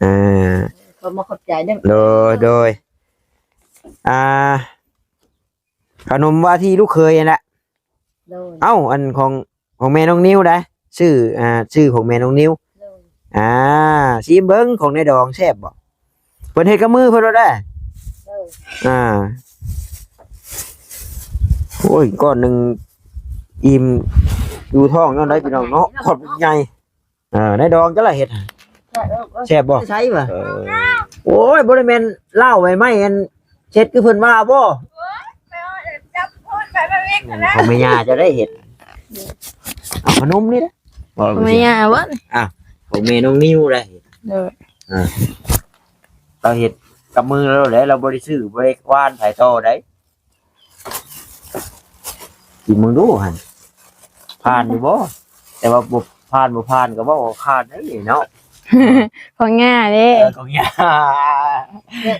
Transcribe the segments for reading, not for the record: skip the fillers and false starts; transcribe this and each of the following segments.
อ่าก็มาขอบใจเด้อโดยอ่าขนมว่าที่ลูกเคยนั่นแหละโดยเอ้าอันของแม่น้องนิ้วได้ชื่อของแม่น้องนิ้วโดยอ่าซีเบิ้งของในดองแซ่บบ่เพิ่นเฮ็ดกับมือเพิ่นเอาได้โดยอ่าโอ้ยก้อนหนึงอิ่มอยู่ท้องเนาะได้พี่น้องเนาะขอบใหญ่ในดองจะละเฮ็ดแซ่บบ่ใช่ป่ะโอ้ยบ่ได้แม่นเหล้าไว้ไหมอันเช็ดคือเพิ่นว่าบ่ของแม่ย่าจะได้เฮ็ดเอาขนมนี่นะบ่ ไม่ยาวะของแม่น้องนิ้วได้เฮ็ด โดยเราเฮ็ดกับมือเราได้เราบ่ได้ซื้อบ่ได้ว่านไผต่อได้กินมึงดูหั่นผ่านอยู่บ่แต่ว่าบ่ผ่านก็บ่ขาดได้เนาะ ของง่ายเด้ ของยา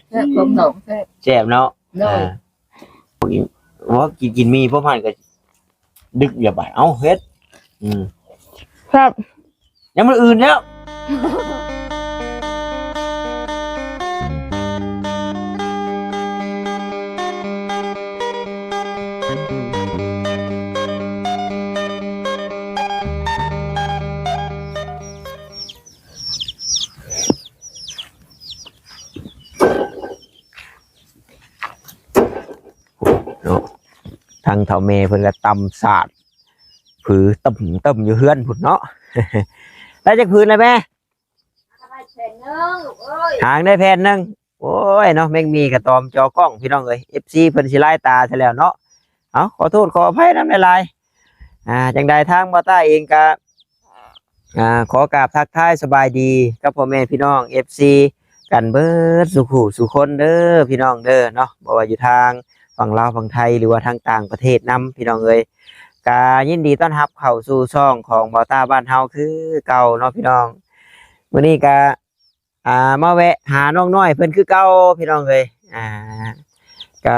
เสื้อผมหนมแซ่บเนาะโดยว่ากินมีพวกผ่านก็ดึกอย่าบาดเอ้าเฮ็ดครับยังมันอื่นแล้วทางเฒ่าแม่เพิ่นก็ตำสาดผือตึมอยู่เฮือนพุ่นเนาะได้จักผืนเลยแม่หางได้แผ่นนึงโอ้ยเนาะแม่งมีกระตอมจอกล้องพี่น้องเอ้ย FC เพิ่นสิไล่ตาซะแล้วเนาะเอาขอโทษขออภัยนำหลายๆจังใดทางบ่ต้าเองก็ขอกราบทักทายสบายดีกับพ่อแม่พี่น้อง FC กันเบิดสุขุสุคนเด้อพี่น้องเด้อเนาะบ่ว่าอยู่ทางฝั่งลาวฝั่งไทยหรือว่าทางต่างประเทศนํพี่น้องเอ้ยกายินดีต้อนรับเข้าสู่ช่องของบ่าวตาบ้านเฮาคือเก่าเนาะพี่น้องมื้อนี้ก็มาแวะหาน้องน้อยเพิ่นคือเก่าพี่น้องเอ้ยก็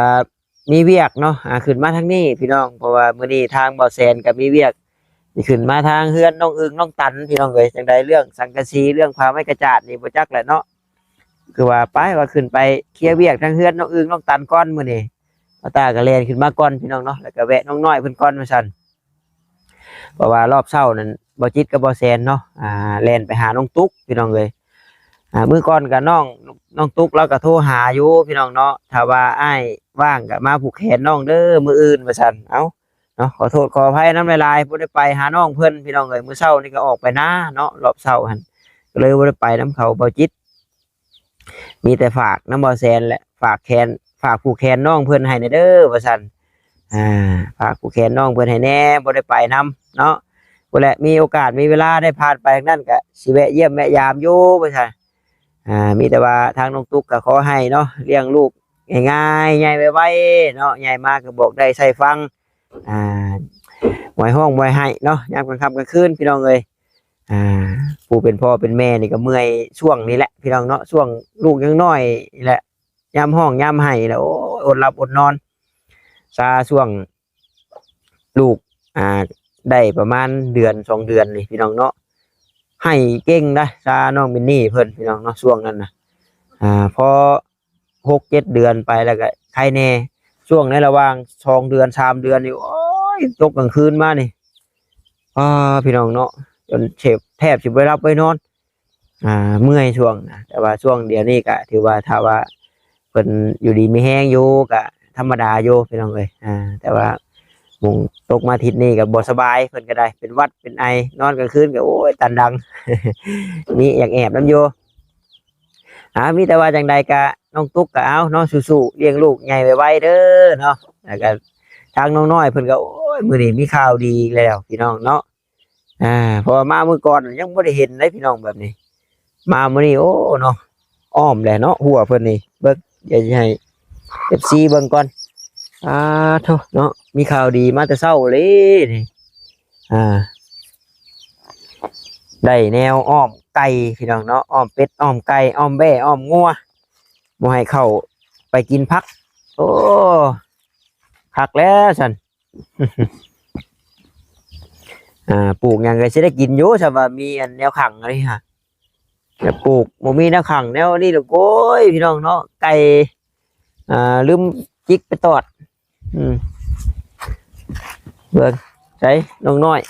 มีเวียกเนาะขึ้นมาทางนี้พี่น้องเพราะว่ามื้อนี้ทางบ่าวแซนก็มีเวียกสิขึ้นมาทางเฮือนน้องอึ่งน้องตันพี่น้องเอ้ยจังใดเรื่องสังกะสีเรื่องผ้าไม้กระจาดนี่บ่จักแหละเนาะคือว่าไปว่าขึ้นไปเคลียร์เวียกทางเฮือนน้องอึ่งน้องตันก่อนมื้อนี้ตาก็แล่นขึ้นมาก่อนพี่น้องเนาะแล้วก็แวะน้องน้อยเพิ่นก่อนว่าซั่นเพราะว่ารอบเช้านั้นบ่จิตกับบ่แซนเนาะแล่นไปหาน้องตุ๊กพี่น้องเอ้ยมื้อก่อนก็น้องตุ๊กแล้วก็โทรหาอยู่พี่น้องเนาะถ้าว่าอ้ายว่างก็มาผูกแขนน้องเด้อมื้ออื่นว่าซั่นเอ้าเนาะขอโทษขออภัยนำหลายๆบ่ได้ไปหาน้องเพิ่นพี่น้องเอ้ยมื้อเช้านี่ก็ออกไปนาเนาะรอบเช้าหั่นก็เลยบ่ได้ไปนํเขาบ่จิตมีแต่ฝากน้ำบ่แซนแหละฝากผูกแขนน้องเพื่อนให้เด้อว่าซั่นฝากผูกแขนน้องเพื่อนให้แน่บ่ได้ไปนํเนาะบ่แหละมีโอกาสมีเวลาได้ผ่านไปทางนั้นก็สิแวะเยี่ยมแม่ยามอยู่ว่าซั่นมีแต่ว่าทางน้องตุ๊กก็ขอให้เนาะเลี้ยงลูกง่ายๆใหญ่ไวๆเนาะใหญ่มากก็บอกได้ใส่ฟังไว้ห้องไว้ให้เนาะยามกลางค่ำกลางคืนพี่น้องเอ้ยผู้เป็นพ่อเป็นแม่นี่ก็เมื่อยช่วงนี้แหละพี่น้องเนาะช่วงลูกยังน้อยนี่แหละยามห้องยามให้แล้วอดหลับอดนอนซาช่วงลูกได้ประมาณเดือน2 เดือนนี่พี่น้องเนาะให้เก่งได้ซาน้องมินนี่เพิ่นพี่น้องเนาะช่วงนั้นนะพอ6-7 เดือนไปแล้วก็ใครแน่ช่วงในระหว่าง2 เดือน3 เดือนนี่โอ้ยตกกลางคืนมานี่พี่น้องเนาะจนแทบสิบ่ได้รับไว้นอนเมื่อยช่วงนะแต่ว่าช่วงเดี๋ยวนี้ก็ถือว่าถ้าว่าเพิ่นอยู่ดีมีแห้งอยู่ก็ธรรมดาอยู่พี่น้องเอ้ยแต่ว่ามุงตกมาทิศนี้ก็บ่สบายเพิ่นก็ได้เป็นหวัดเป็นไอนอนกลางคืนก็โอ้ยตันดัง มีอยากแอบนำอยู่มีแต่ว่าจังใดก็น้องตุ๊กก็เอาเนาะสู้ๆเลี้ยงลูกใหญ่ไวๆเด้อเนาะแล้วก็ทางน้องน้อยเพิ่นก็โอ้ยมื้อนี้มีข่าวดีแล้วพี่น้องเนาะเพราะว่ามามื้อก่อนยังบ่ได้เห็นเลยพี่น้องแบบนี้มามื้อนี้โอ้เนาะอ้อมแหละเนาะหัวเพิ่นนี่เบิ่งเดี๋ยวสิให้ FC เบิ่งก่อนโธ่เนาะมีข่าวดีมาแต่เช้าเลยนี่ได้แนวอ้อมไก่พี่น้องเนาะอ้อมเป็ดอ้อมไก่อ้อมแบ่อ้อมงัวบ่ให้เข้าไปกินผักโอ้ผักแล้วซั่น ปลูกหยังก็สิได้กินอยู่ซะว่ามีอันแนวขังอะไรฮะ จะปลูกบ่มีแนวขังแนวนี่ลูกโอ้ยพี่น้องเนาะไก่ลืมจิกไปตอดเบิ่งใส่น้องน้อย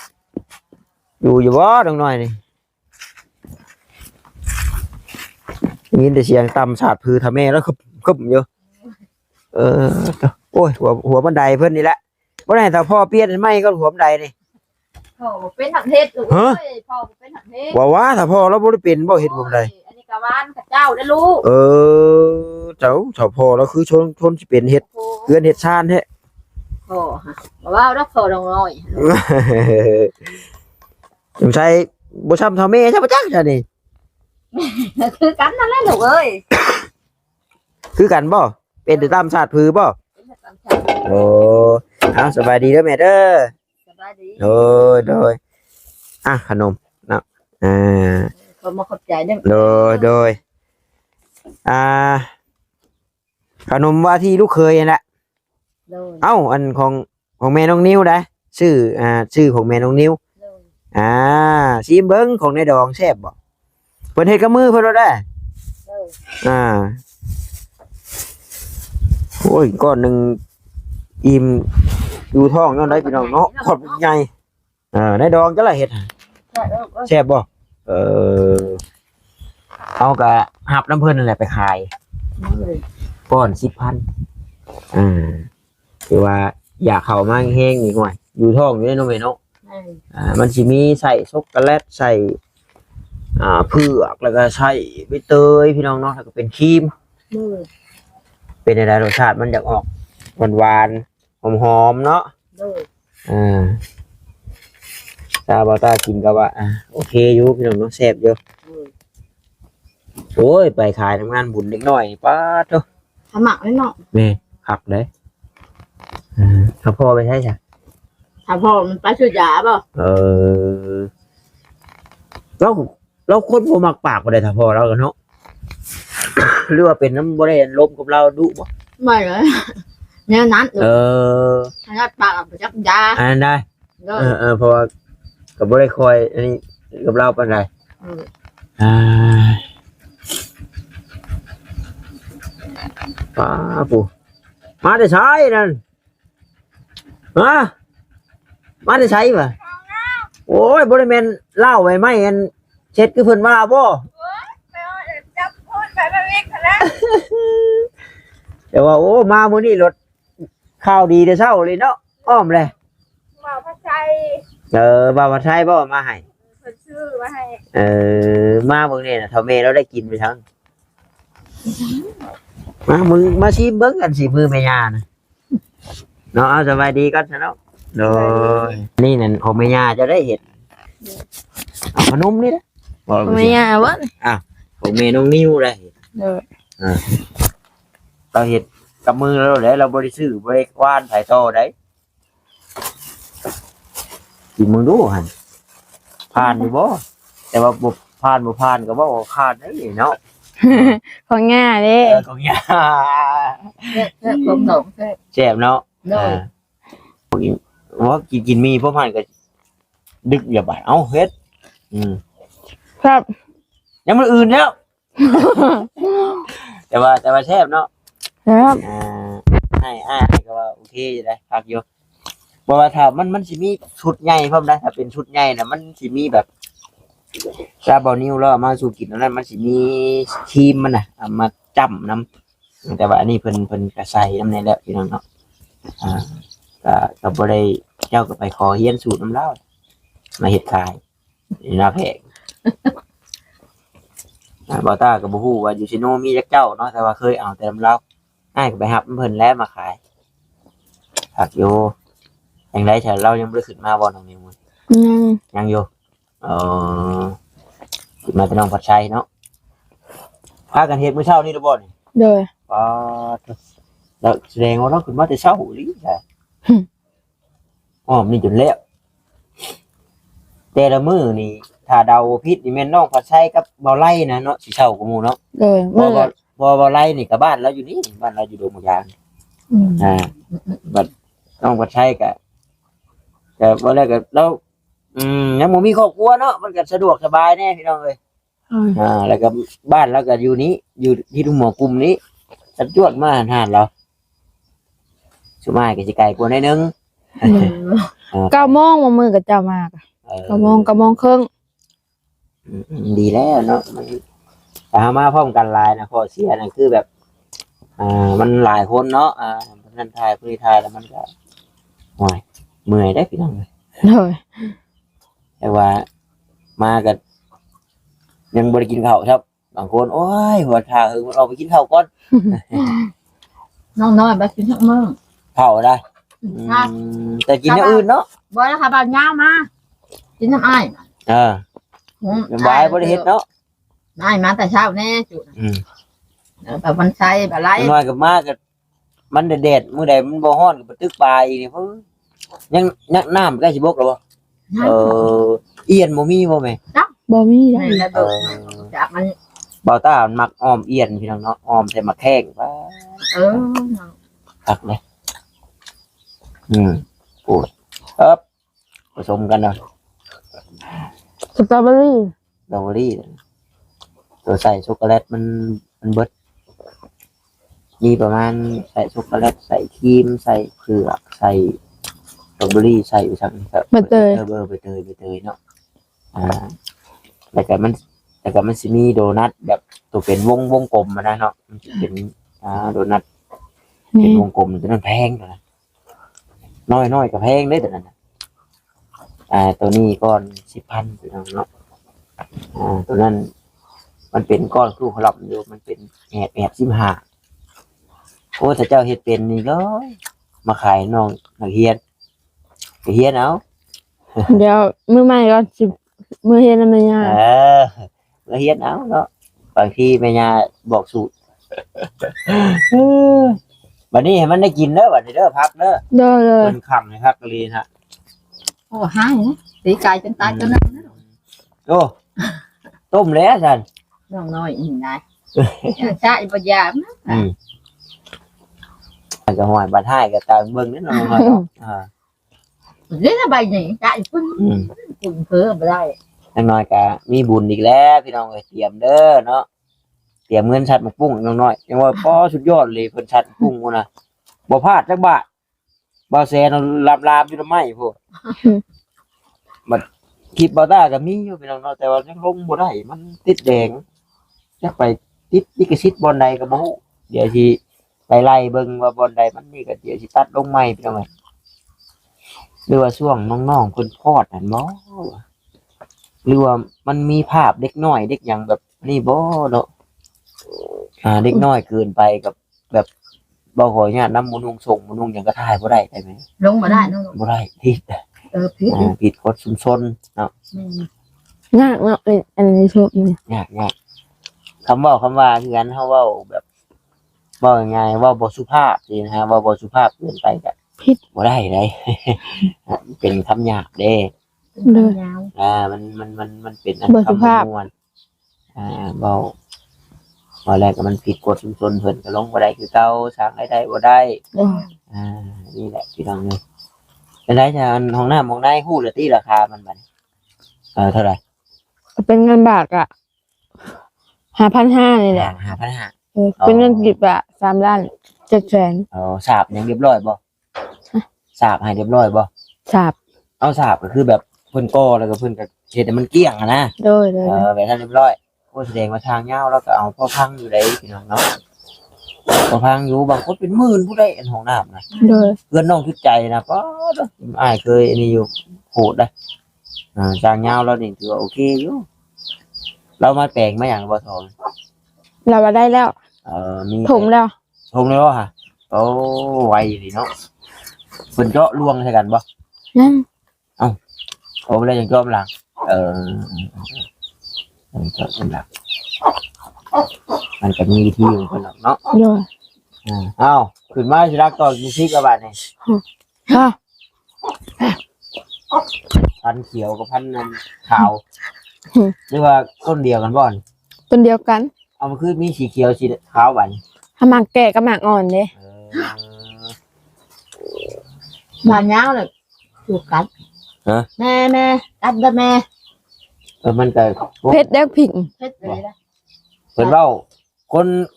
อยู่บ่น้องน้อยนี่ยินแต่เสียงตำสาดพือทำแม่แล้วคึบอยู่โอ้ยหัวบันไดเพิ่นนี่แหละบ่ได้ถ้าพ่อเปลี่ยนไม่ก็หัวบันไดนี่ พ่อเป็นถังเทศลูกพ่อเป็นถังเทศ ว่าถ้าพ่อเราบ่ได้เป็นบ่เฮ็ดหัวบันได อันนี้กะบ้านกับเจ้าได้ลูก เจ้าถ้าพ่อเราคือชนสิเป็นเฮ็ดเฮือนเฮ็ดชานแท้ พ่อฮะว่ารักพ่อน้องน้อย สงสัยบ่ซ้ำเท่าแม่ใช่บ่จักจ้ะนี่ คือกันนั่นแหละลูกเอ้ย คือกันบ่เป็นแต่ตามศาสตร์พือบ่โอ้เอาสบายดีเด้อแม่เด้อ สบายดี โดยขนมเนาะเขามาขอบใจเด้อ โดยขนมว่าที่ลูกเคยนั่นแหละเอ้าอันของแม่น้องนิ้วนะชื่อของแม่น้องนิ้วชิมเบิ้งของในดองแซ่บบ่เพิ่นเฮ็ดกับมือเพิ่นได้โอ้ยก้อนหนึ่งอิ่มอยู่ท้องนั่นได้พี่น้องเนาะขอดใหญ่ในดองจะละเฮ็ดแซ่บบ่เอากะหับน้ำเพิ่นนั่นแหละไปขายก้อน 10,000คือว่าอยากเข้ามาแห้งอีกหน่อยอยู่ท้องอยู่ในนมเนาะมันสิมีใส่ช็อกโกแลตใส่เผือกแล้วก็ใส่ใบเตยพี่น้องเนาะแล้วก็เป็นครีมเป็นอะไรรสชาติมันจะออกหวานๆหอมๆเนาะตาบอตากินก็ว่าโอเคอยู่พี่น้องเนาะแซ่บอยู่โอ้ยไปขายทำงานบุญเล็กน้อยป้าเจ้าทำหมักไว้เนาะแม่ขับเลยถ้าพ่อไปใช่จ้ะถ้าพ่อมันไปซื้อยาเปล่าเราคนบ่มักปากบ่ได้ถ้าพ่อเรากันเนาะหรือว่าเป็นน้ำบ่ได้ลมกับเราดุบ่ไม่เลยแนวนั้นถ้าปากไปจับยาอันนั้นได้เพราะว่าก็บ่ได้คอยอันนี้กับเราปานใดป้าปู่มาได้ใช้นั่นมาได้ใช้ป่ะโอ้ยบ่ได้แม่นเล่าไว้ไหมอันเช็ดคือเพิ่นว่าบ่จับพูดไปแบบนี้แล้วแต่ว่าโอ้มามื้อนี้รถข้าวดีแต่เช้าเลยเนาะอ้อมเลยบ่าวพระชัยบ่าวพระชัยบ่มาให้เพิ่นซื้อมาให้มามื้อนี้น่ะเฒ่าแม่เราได้กินไปทั้งมาชิมเบิ่งกันสิมือแม่ย่านะเนาะเอาสบายดีก่อนซะเนาะโดยนี่นั่นของแม่ย่าจะได้เห็ดเอาขนมนี่นะแม่ย่าวะของแม่น้องนิ้วได้เราเห็ดกับมือเราได้เราบริสุทธิ์บริวานถ่ายโตได้กินมึงดูหันผ่านอยู่บ่แต่ว่าบ่ผ่านก็บ่ผ่านได้เนาะของง่ายเด้ของง่ายผมหนมแซ่บเนาะว่ากินมีพวกมันก็ดึกอย่าบ่ายเอาเฮ็ดครับยังมันอื่นแล้วแต่ว่าแซ่บเนาะครับให้ก็ว่าโอเคอยู่ได้พักอยู่บ่ว่าถ้ามันสิมีชุดใหญ่พร้อมได้ถ้าเป็นชุดใหญ่น่ะมันสิมีแบบซาบอนิวแล้วมาสู่กินนั้นมันสิมีครีมมันน่ะเอามาจ้ำน้ำแต่ว่าอันนี้เพิ่นกระใส่น้ำในแล้วพี่น้องเนาะก็บ่ได้เจ้าก็ไปขอเฮียนสูตรน้ำเล่ามาเฮ็ดขายนี่นะแพงบ่ตาก็บ่ฮู้ว่าอยู่ซิโนมีจักเจ้าเนาะแต่ว่าเคยเอาแต่น้ำเล่าอ้ายก็ไปรับเพิ่นแล้วมาขายผักอยู่จังได๋ถ้าเรายังบ่ได้ขึ้นมาบ่น้องนิวยังอยู่ขึ้นมาแต่น้องปัดชัยเนาะพากันเฮ็ดมื้อเช้านี่บ่นี่โดยแล้วแสดงว่าเราขึ้นมาแต่เช้าอีหลีใช่นี่จนแล้วแต่ละมื้อนี่ถ้าเดาผิดนี่แม่นน้องปัดชัยกับบ่ไล่นะเนาะสิเช้ากว่าหมู่เนาะโดยบ่ไล่นี่ก็บ้านเราอยู่นี่บ้านเราอยู่ดงมะยางบัดน้องปัดชัยก็บ่แล้วก็เรายังบ่มีครอบครัวเนาะมันก็สะดวกสบายแน่พี่น้องเอ้ย แล้วก็บ้านแล้วก็อยู่นี้อยู่ที่ทุ่งหมอกลุ่มนี้จัดจวดมาหานเราสุมาก็สิไกลกว่านิดนึง 9 โมงบ่มื้อก็เจ้ามาก9 โมงครึ่ง ดีแล้วเนาะมันแต่มาพร้อมกันหลายนะข้อเสียนะคือแบบมันหลายคนเนาะนั่นทายผู้ทายแล้วมันก็โอ้ยเมื่อยได้พี่น้องเลย โดย แต่ว่ามากันยังบ่ได้กินข้าวครับบางคนโอ้ยหัวทามันออกไปกินข้าวก่อน น้องน้อยไปกินทั้งมื้อ ข้าวได้แต่กินอย่างอื่นเนาะ บ่แล้วค่ะบ้านยาวมากินน้ำอ้าย บายบ่ได้เฮ็ดเนาะ อ้ายมาแต่เช้าแน่จุแบบมันใช้แบบไร น้อยกับมากก็มันแดดมื้อใดมันบ่ร้อนก็ไปตึกปลาอีกนี่เพิ่นยังน้ำใกล้สิบกแล้วบ่เอียนบ่มีบ่แม่ บ่มีได้ นี่แล้วจากมัน บ่าวตามันมักอ้อมเอียนพี่น้องเนาะอ้อมใส่มะแข้งว่า คักเลยโอ้ยผสมกันเนาะ สตรอเบอรี่ ดอกเบอรี่ตัวใส่ช็อกโกแลตมันเบิดมีประมาณใส่ช็อกโกแลตใส่ครีมใส่เผือกใส่ดอกเบอรี่ใส่ไปทั้งแบบใบเตยเนาะแล้วก็มันสิมีโดนัทแบบตัวเป็นวงกลมมานะเนาะมันจะเป็นโดนัทเป็นวงกลมตัวนั้นแพงตัวนั้นน้อยก็แพงได้ตัวนั้นตัวนี้ก้อน 10,000ตัวนั้นเนาะตัวนั้นมันเป็นก้อนครูขลับอยู่มันเป็นแอบ15โอ้ถ้าเจ้าเฮ็ดเป็นนี่เลยมาขายน้องนักเรียนเอา เดี๋ยวมื้อใหม่ก็สิมื้อเฮ็ดนำแม่ย่า นักเรียนเอาเนาะบางทีแม่ย่าบอกสูตรบัดนี้ให้มันได้กินเด้อบัดนี้เด้อพักเด้อ เด้อ เพิ่นคั่งให้พักกะลีนฮะ โอ้หายนะตีไก่จนตายตัวนั้น โอ้ต้มแล้วซั่น น้องน้อยอีกนายจ้าอีปัญญา ก็ห้อยบัดท้ายก็ตามเบิ่งนิดหน่อยเนาะเล่นอะไรนี่จ้าอีปุ่นปุ่นเพ้อไปได้ จังน้อยก็มีบุญอีกแล้วพี่น้องเอ้ยเตรียมเด้อเนาะเตรียมเงินชัดหมกปุ้งน้อยๆยังว่าพอสุดยอดเลยเพิ่นชัดหมกปุ้งพุ่นน่ะบ่พลาดจักบาทบ่แซนลาบอยู่ทำไมพวกบัดคลิปบ่ตาก็มีอยู่พี่น้องเนาะแต่ว่ายังลงบ่ได้มันติดแดงจักไปติดลิขสิทธิ์บ่อนใดก็บ่ฮู้เดี๋ยวสิไปไล่เบิ่งว่าบ่อนใดมันนี่ก็เดี๋ยวสิตัดลงใหม่พี่น้องเอ้ยหรือว่าช่วงน้องๆเพิ่นพอดนั่นบ่หรือว่ามันมีภาพเด็กน้อยเด็กหยังแบบนี่บ่เนาะเด็กน้อยเกินไปกับแบบบ่ขออนุญาตนำหมู่นุ่งส่งหมู่นุ่งหยังก็ถ่ายบ่ได้ได้ไหม ลงมาได้น้อง บ่ได้ผิด ผิด ผิดกฎชุมชนเนาะ ยากเนาะอันนี้ชอบนี่ ยากคำว่าคือกันเฮาเว้าแบบเว้าง่ายๆเว้าบ่สุภาพนี่นะฮะเว้าบ่สุภาพเกินไปก็ผิดบ่ได้เลย เป็นคำหยาบเด้ ยาว มันเป็นคำม่วนเว้าแรกก็มันผิดกฎชุมชนเพิ่นก็ลงบ่ได้คือเก่าสร้างรายได้บ่ได้นี่แหละพี่น้องเอ้ยเป็นไรจ้ะห้องน้ำห้องในฮู้ละติราคามันบัดเท่าไหร่ เป็นเงินบาทอ่ะ 5,500นี่แหละ 5,500 เป็นเงินกีบอ่ะ3,700,000 สาบยังเรียบร้อยบ่สาบให้เรียบร้อยบ่ สาบ เอาสาบก็คือแบบเพิ่นก่อแล้วก็เพิ่นก็เฮ็ดให้มันเกลี้ยงอะนะ โดย แบบนั้นเรียบร้อยโอ้แสดงว่าทางยาวแล้วก็เอาพอพังอยู่ได้พี่น้องเนาะพอพังอยู่บางคนเป็นหมื่นผู้ใดอันห้องน้ำนะ โดย เพื่อนน้องทุกใจนะก็อ้ายเคยอันนี้อยู่โหดได้ทางยาวแล้วนี่ถือว่าโอเคอยู่เรามาแปลงมาอย่างบ่ทอง เราได้แล้ว มี ถมแล้ว ถมแล้วฮะโอ้ไวดีเนาะเพิ่นเจาะลวงใส่กันบ่ นั่น โอ้ไม่ได้ยังจอมหลังจอมหลังมันจะมีวิธีของคนเนาะ โดย อ้าวขึ้นมาสิรักต่อกินพริกกับบาดนี่ ฮะ พันเขียวกับพันนั้นขาวหรือว่าต้นเดียวกันบ่อน ต้นเดียวกัน เอามาคือมีสีเขียวสีขาวบาดนี่ ถ้าหมากแก่กับหมากอ่อนเด้ บานยาวเลยถูกกัดแม่กัดได้แม่ มันก็ เพชรแดกผิง เฮ็ดเลยนะ เพิ่นเว้า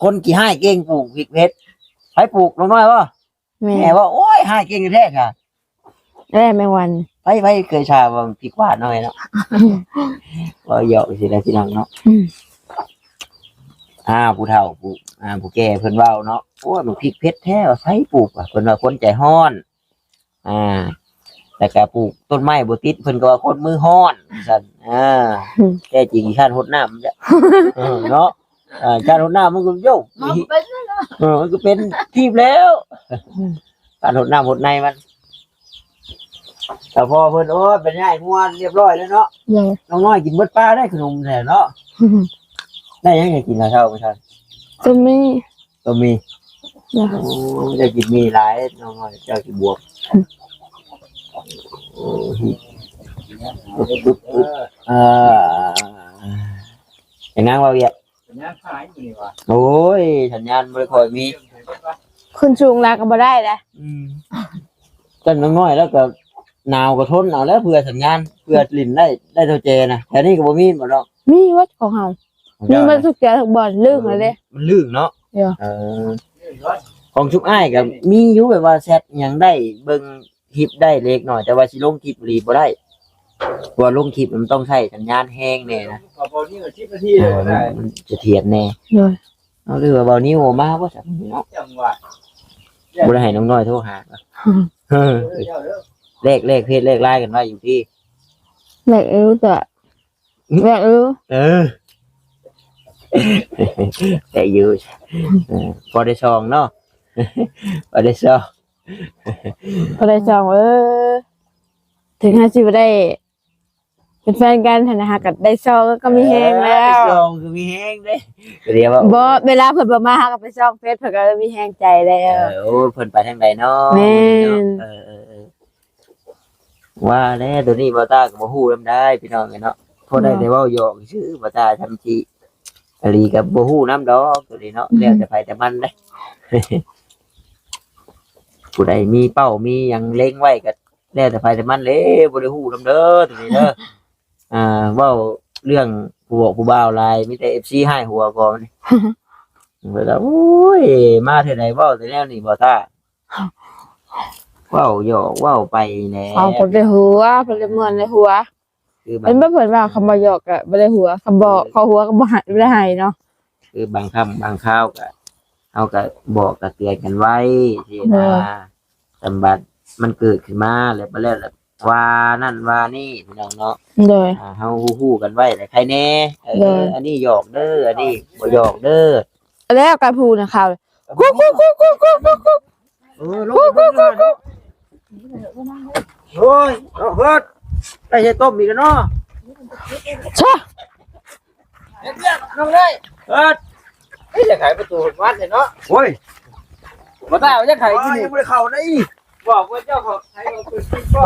คนกี่ให้เก่งปลูกพริกเพชรใครปลูกน้อยๆบ่ แม่ แม่ว่าโอ้ยให้เก่งแท้ค่ะ แม่แมงวัน ไปเคยชาว่าพริกหวานหน่อยเนาะว่าเหยาะสิแล้วพี่น้องเนาะ อืม ผู้เฒ่าผู้แก่เพิ่นเว้าเนาะโอ้ยมันพริกเพชรแท้ว่าไผปลูกอ่ะเพิ่นว่าคนใจร้อนแต่ก็ปลูกต้นไม้บ่ติดเพิ่นก็ว่าคนมือร้อนซั่นแท้จริงชาติรดน้ำจ้ะเนาะชาติรดน้ำมันก็โยก มันเป็น มันก็เป็นทีบแล้ว การรดน้ำรดในมันแต่พอเพิ่นโอ้ยเป็นง่ายงัวเรียบร้อยแล้วเนาะ เลย น้องน้อยกินเบิดปลาได้ขนมแท้เนาะได้ยังไงกินข้าวเช้าไม่ทัน จะมี ก็มี นะ โอ้จะกินมีหลายน้องน้อยเจ้ากินบวกโอ้ยอย่างงั้นว่าเวียโอ้ยสัญญาณไม่ค่อยมี คุณชูงลาก็บ่ได้แหละ กันน้องน้อยแล้วก็หนาวก็ทนเอาแล้วเพื่อสัญญาณเพื่อลิ้นได้เท่าเจนะแต่นี่ก็บ่มีหมดหรอก มีวัดของเฮามีมันทุกอย่างทุกบ่อนลื่นเลยเด้ มันลื่นเนาะ เดี๋ยว ของชุบอ้ายก็มีอยู่แบบว่าแซดหยังได้เบิ่งคลิปได้เล็กหน่อยแต่ว่าสิลงคลิปรีบ่ได้เพราะว่าลงคลิปมันต้องใช้สัญญาณแห้งแน่นะมันจะเถียนแน่ เลย เอาเรือว่าเบานิ้วมาบ่ซั่นเนาะบ่ได้ให้น้องน้อยโทรหาเลขเพจเลขไลน์กันไว้อยู่ที่ แม่เอวแต่แม่เอว แต่อยู่พอได้ซองเนาะพอได้ซอง พอได้จองถึง50บ่ได้เป็นแฟนกันนะฮะก็ได้ซองก็มีแฮงแล้ว ซองคือมีแห้งเด้เรียกว่า บ่เวลาเพิ่นบ่มาหาก็ไปซองเฟซเพิ่นก็มีแฮงใจแล้ว โอ้เพิ่นไปทางใดเนาะ แม่น ว่าแล้วตัวนี้บ่ตาก็บ่ฮู้นำได้พี่น้องเนาะพอได้แต่เว้าหยอกชื่อบ่ตาทำจิอลีก็บ่ฮู้นำดอกตัวนี้เนาะแล้วแต่ไผแต่มันเด้ ผู้ใดมีเป้ามีหยังเล็งไว้ก็แล้วแต่ไผแต่มันเลยบ่ได้ฮู้นำเด้อตัวนี้เด้อเว้าเรื่องผู้บ่าวหลายมีแต่ FC ให้หัวก่อน เวลาโอ้ยมาเท่าใดเว้าแต่แนวนี้บ่ตาเว้าหยอกเว้าไปแหน่ เอาคนได้หัวเพิ่นได้ม่วนได้หัว คือบา เป็ ง นบ่เพิ่นว่าคำบ่หยอกก็บ่ได้หัวคำบ่เขาหัวก็บ่ให้บ่ได้ให้เนาะ คือบางคำบางข้าวก็เอาก็บอกก็เตือนกันไว้ที่นะสมบัติมันเกิดขึ้นมาแล้วมาแล้วว่านั่นว่านี่พี่น้องเนาะ เลย เฮาฮู้กันไว้แต่ใครแน่ เลย อันนี้หยอกเด้ออันนี้บ่หยอกเด้อ แล้วการพูดนะครับกุ๊กกุ๊กกุ๊กกุ๊กกุ๊กกุ๊กกุ๊ก ลงโอ้ยเฮ็ดได้ใช้ต้มอีกแล้วเนาะ ชะ เฮ็ดเรื่องลงเลยเฮ็ดจะขายประตูวัดเนาะโอ้ยบ่ได้เอาจะขายที่นี่บ่ได้เข้าได้บอกว่าเจ้าเขาใช้เอาปืนยิงบ่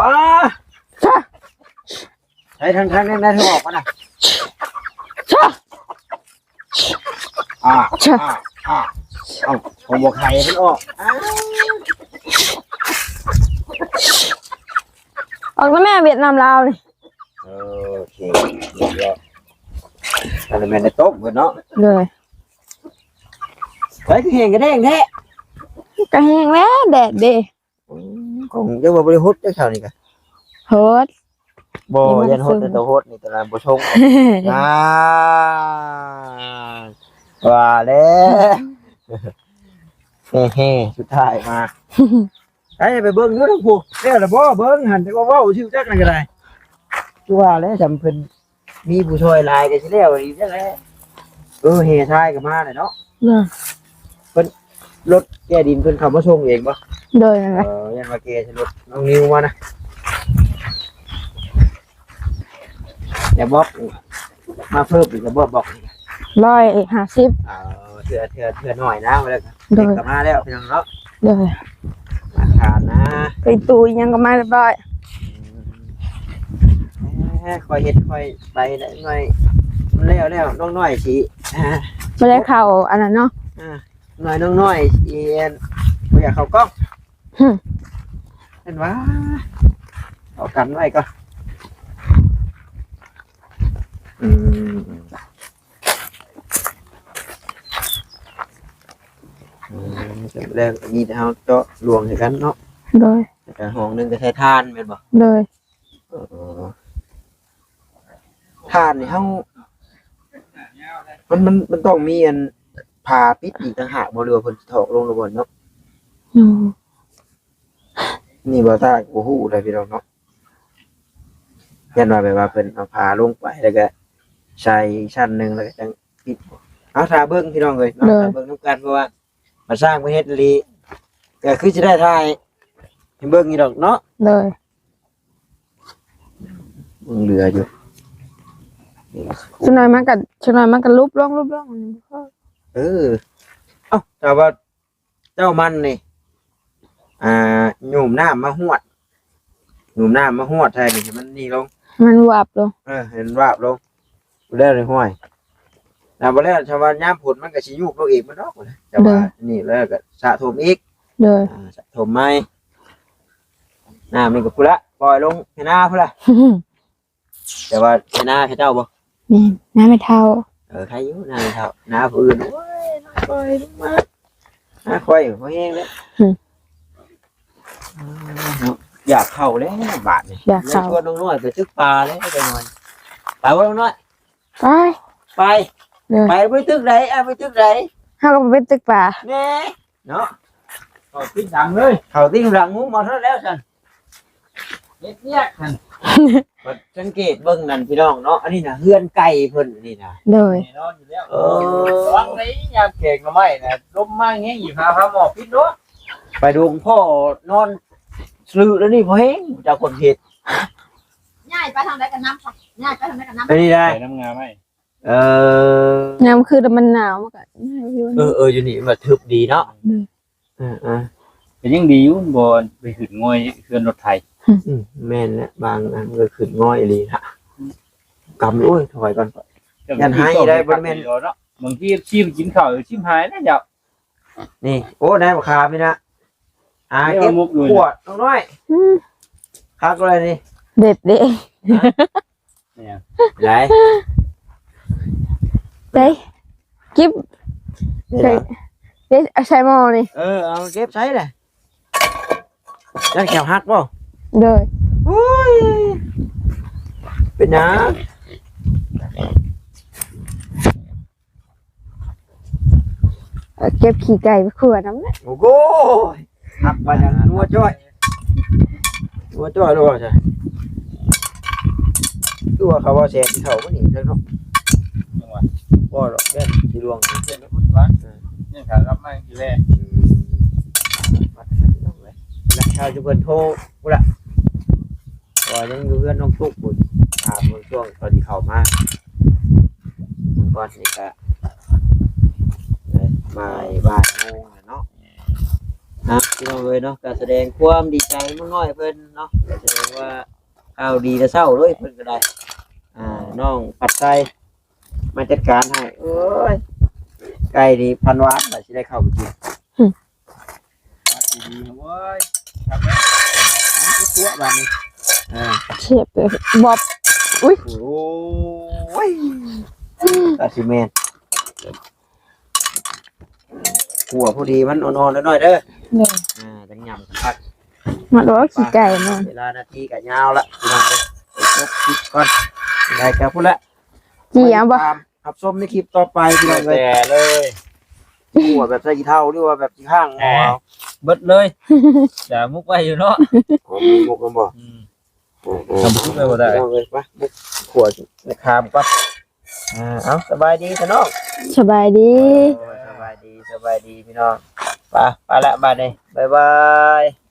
ชะ ใช้ทางนั้นได้ออกมาน่ะ ชะ ชะ เอาผมบอกไข่มันออก ออกแล้วแม่เวียดนามลาวนี่ โอเคเดี๋ยวอะไรแม่ในโต๊ะเนาะ เลย เฮ้ยเห็นกระแดงแท้ ก็แห้งแล้วแดดเด้ ของเจ้าบริฮุดเจ้าชาวนี่กัน โฮด บ่ยันฮุดแต่ตัวฮุดนี่ตัวนั้นบ่ชงว่าแล้วเฮ้สุดท้ายมาไอ้ไปเบิ่งอยู่ทั้งผู้แล้วล่ะบ่เบิ่งหันแต่ว่าเว้าชื่อจักนั่นก็ได้คือว่าแล้วจำเพิ่นมีผู้ช่วยหลายก็สิแล้วอีกจังได๋เฮทายก็มาเลยเนาะ เลย รถแกดินเพิ่นเข้ามาส่งเองบ่ เลยนั่นแหละ ยันว่าแกสิรถน้องนิวมานะเดี๋ยวบอกมาเพิ่มอีกก็บอก 150 เถื่อหน่อยนะมาแล้ว โดย กลับมาแล้วพี่น้องเนาะ เลย มาทานนะ ไปตู้อีหยังก็มาเรียบร้อย คอยเฮ็ดคอยไปได้หน่อยมันแล้วน้องน้อยสิบ่ได้เข้าอันนั้นเนาะ หน่อยน้องน้อยสิบ่อยากเข้ากล้องเห็นว่าเอากันไว้ก็ อืมแล้วมีเฮาเจาะลวงให้กันเนาะ โดย แต่ห้องหนึงก็ใช้ทานแม่นบ่ โดย ทานนี่เฮามันต้องมีอันผ่าปิดอีกต่างหากบ่หรือว่าเพิ่นสิถอกลงแล้วบ่เนาะ อืม นี่บ่ทราบบ่ฮู้เลยพี่น้องเนาะยันว่าแบบว่าเพิ่นเอาผ่าลงไปแล้วก็ใส่ชั้นหนึงแล้วก็จังปิดเอาถ้าเบิ่งพี่น้องเอ้ยเนาะถ้าเบิ่งนํกันเพราะว่ามาสร้างประเทศอีหลีก็คือสิได้ถ่ายให้เบิ่งอีดอกเนาะ โดย เบิ่งเหลืออยู่ ชนอยมันก็รูปร่อง เออเอ้าแต่ว่าเจ้ามันนี่โยมน้ำมาหวดโยมน้ำมาหวดแทนนี่ให้มันนี่ลง มันวับลง เห็นว่าบลงบ่ได้เลยห้วยบ่แล้วชาวบ้านยามผลมันก็สิยุบลงอีกมันเนาะแต่ว่านี่แล้วก็สะสมอีก โดย สะสมใหม่น้ำนี่ก็พุ่นละปล่อยลงให้หน้าพุ่นละแต่ว่าให้หน้าให้เจ้าบ่ แม่น้าไม่เท่า ใครอยู่หน้าให้เท่าหน้าผู้อื่นโอ้ยน้าปล่อยลงมาหน้าค่อยบ่แห้งแล้วอยากเข้าแล้วบาดนี่ อยากเข้า ชวนน้องน้อยไปตึกปลาแล้วไปหน่อยไปว่าน้องน้อย ไป ไป เด้อ ไปตึกไหนไปตึกไหน เฮาก็บ่เป็นตึกป่า แน่เนาะ ก็ปิ้งดังเลย เขาติ้งหลังงูมาเท่าแล้วสัน เฮ็ดเนี่ยกัน บัดสังเกตเบิ่งนั่นพี่น้องเนาะอันนี้น่ะเฮือนไก่เพิ่นอันนี่น่ะ โดย แน่นอนอยู่แล้ววังนี้ยามเก่งมาไม่นะลมมาแห้งอยู่หาหมอพิษเนาะ ไปดูพ่อนอนซื้อแล้วนี่พอเฮงเจากคนเฮ็ด ง่ายไปทางใดกันน้ำค่ะง่ายไปทางใดกันน้ำ อันนี้ได้ น้ำงาไหม ยามคือมันหนาวมันก็ง่ายอยู่ อยู่นี่มันทึบดีเนาะเป็นยังดีอยู่บนไปหืดงอยเคลื่อนรถไทย แม่นแหละบางอันก็ขึ้นง่อยอีหลีฮะกำโอ้ยถอยก่อน ยันให้ได้บ่แม่น เนาะบางทีชิมกินข้าวชิมหายนะเจ้า นี่โอ้ได้ราคาพี่นะเก็บ มุกอยู่ ขวดน้องน้อยคักเลยนี่ เด็ดเด้ เนี่ย ไหน เด้กิ๊บใส่เด้ใส่หม้อนี่ เอาเก็บใช้เลยนั่นแขวหักป่ะ โดย โอ้ยเป็นหยัง เก็บขี้ไก่ไปขัวน้ำเนี่ย โอ้โหหักไปอย่างนัวจ้อยด้วยใช่ตัวเขาว่าแสบที่เขาไม่หนีเลยเนาะบ่หรอกแม่นที่รวง เป็นพุ่นวัดเนี่ยขารับมาอยู่แล้ว นักชาวจุเพิ่นโทรกูละว่ายังอยู่เพื่อนน้องตุ๊กบุญถามเมื่อช่วงตอนที่เข้ามามันก่อนนี่ก็บ่ายโมงเนาะพี่น้องเลยเนาะการแสดงความดีใจมันน้อยเพิ่นเนาะแสดงว่าข่าวดีแต่เศร้าเลยเพิ่นก็ได้น้องปัดใจมาจัดการให้เอ้ยไก่นี่พันวาน่ะสิได้เข้าไปกิน วัดดีๆนะเว้ย ตัวบ้านนี้ เฉียบเลยบอบ โอ้ยตัดซีเมนต์หัวพอดีมันอ่อนๆแล้วหน่อยเด้อ โดย จังยำพัก มาดูว่าขี้ไก่มัน เวลานาทีก็ยาวละพี่น้องเอ้ยจบคลิปก่อนได้ครับพุ่นละ จีอ่ะบ่ ขับส้มในคลิปต่อไปพี่น้องเลย แต่เลย หัวแบบใส่กี่เท่าหรือว่าแบบกี่ข้างเอา เบิดเลยจะมุกไว้อยู่เนาะ ผมมีมุกกันบ่ ทำมุกไปบ่ได้ พี่น้องเลยไปมุกขวดในคามก่อนเอาสบายดีพี่น้อง สบายดี สบายดีพี่น้องไปละบ้านนี้บ๊ายบาย